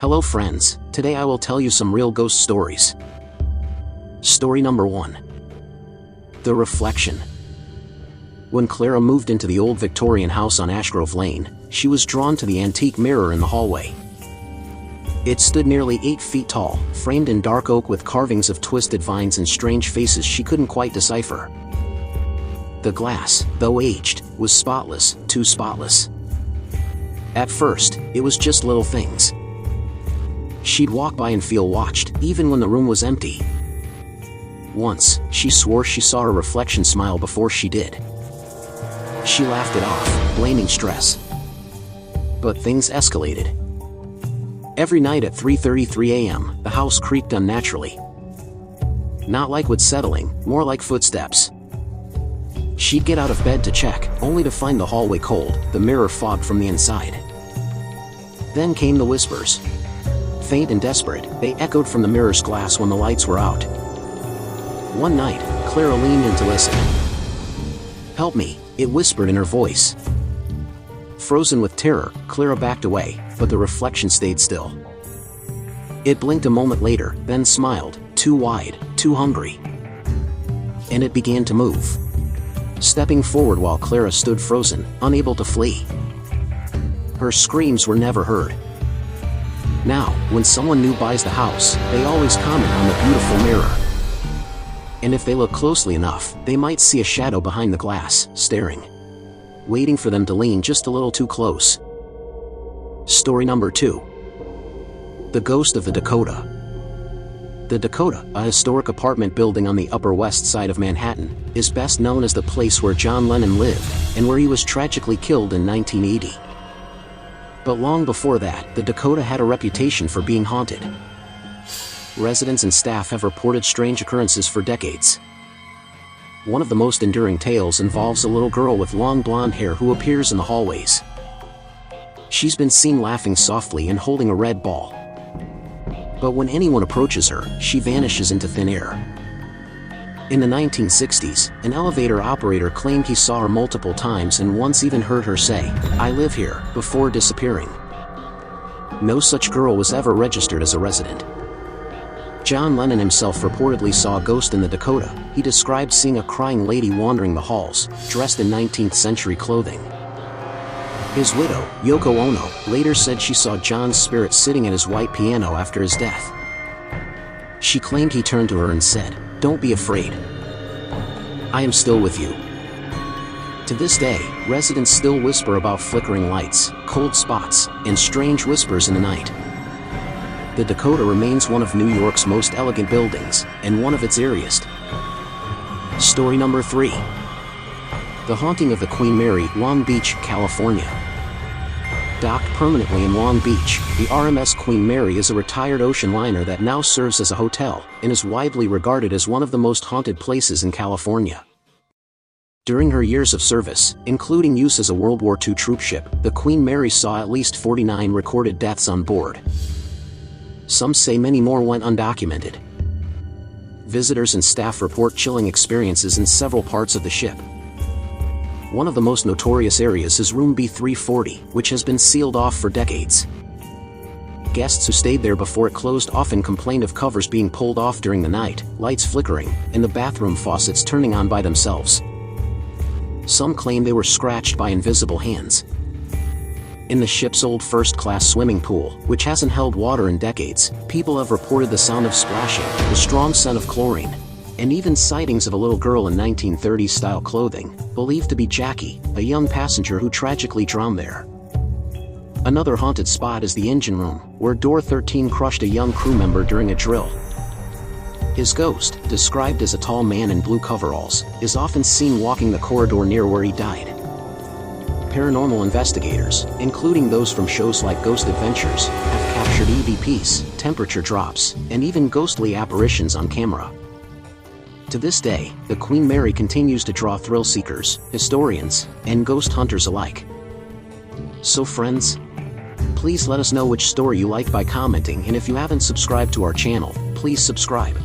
Hello friends, today I will tell you some real ghost stories. Story number 1. The Reflection. When Clara moved into the old Victorian house on Ashgrove Lane, she was drawn to the antique mirror in the hallway. It stood nearly 8 feet tall, framed in dark oak with carvings of twisted vines and strange faces she couldn't quite decipher. The glass, though aged, was spotless, too spotless. At first, it was just little things. She'd walk by and feel watched, even when the room was empty. Once, she swore she saw her reflection smile before she did. She laughed it off, blaming stress. But things escalated. Every night at 3:33 a.m., the house creaked unnaturally. Not like wood settling, more like footsteps. She'd get out of bed to check, only to find the hallway cold, the mirror fogged from the inside. Then came the whispers. Faint and desperate, they echoed from the mirror's glass when the lights were out. One night, Clara leaned in to listen. "Help me," it whispered in her voice. Frozen with terror, Clara backed away, but the reflection stayed still. It blinked a moment later, then smiled, too wide, too hungry. And it began to move. Stepping forward while Clara stood frozen, unable to flee. Her screams were never heard. Now, when someone new buys the house, they always comment on the beautiful mirror. And if they look closely enough, they might see a shadow behind the glass, staring. Waiting for them to lean just a little too close. Story number 2. The Ghost of the Dakota. The Dakota, a historic apartment building on the Upper West Side of Manhattan, is best known as the place where John Lennon lived, and where he was tragically killed in 1980. But long before that, the Dakota had a reputation for being haunted. Residents and staff have reported strange occurrences for decades. One of the most enduring tales involves a little girl with long blonde hair who appears in the hallways. She's been seen laughing softly and holding a red ball. But when anyone approaches her, she vanishes into thin air. In the 1960s, an elevator operator claimed he saw her multiple times and once even heard her say, "I live here," before disappearing. No such girl was ever registered as a resident. John Lennon himself reportedly saw a ghost in the Dakota. He described seeing a crying lady wandering the halls, dressed in 19th century clothing. His widow, Yoko Ono, later said she saw John's spirit sitting at his white piano after his death. She claimed he turned to her and said, "Don't be afraid. I am still with you." To this day, residents still whisper about flickering lights, cold spots, and strange whispers in the night. The Dakota remains one of New York's most elegant buildings, and one of its eeriest. Story number 3. The Haunting of the Queen Mary, Long Beach, California. Docked permanently in Long Beach, the RMS Queen Mary is a retired ocean liner that now serves as a hotel, and is widely regarded as one of the most haunted places in California. During her years of service, including use as a World War II troop ship, the Queen Mary saw at least 49 recorded deaths on board. Some say many more went undocumented. Visitors and staff report chilling experiences in several parts of the ship. One of the most notorious areas is room B340, which has been sealed off for decades. Guests who stayed there before it closed often complained of covers being pulled off during the night, lights flickering, and the bathroom faucets turning on by themselves. Some claim they were scratched by invisible hands. In the ship's old first-class swimming pool, which hasn't held water in decades, people have reported the sound of splashing, the strong scent of chlorine, and even sightings of a little girl in 1930s-style clothing, believed to be Jackie, a young passenger who tragically drowned there. Another haunted spot is the engine room, where Door 13 crushed a young crew member during a drill. His ghost, described as a tall man in blue coveralls, is often seen walking the corridor near where he died. Paranormal investigators, including those from shows like Ghost Adventures, have captured EVPs, temperature drops, and even ghostly apparitions on camera. To this day, the Queen Mary continues to draw thrill seekers, historians, and ghost hunters alike. So friends, please let us know which story you liked by commenting, and if you haven't subscribed to our channel, please subscribe.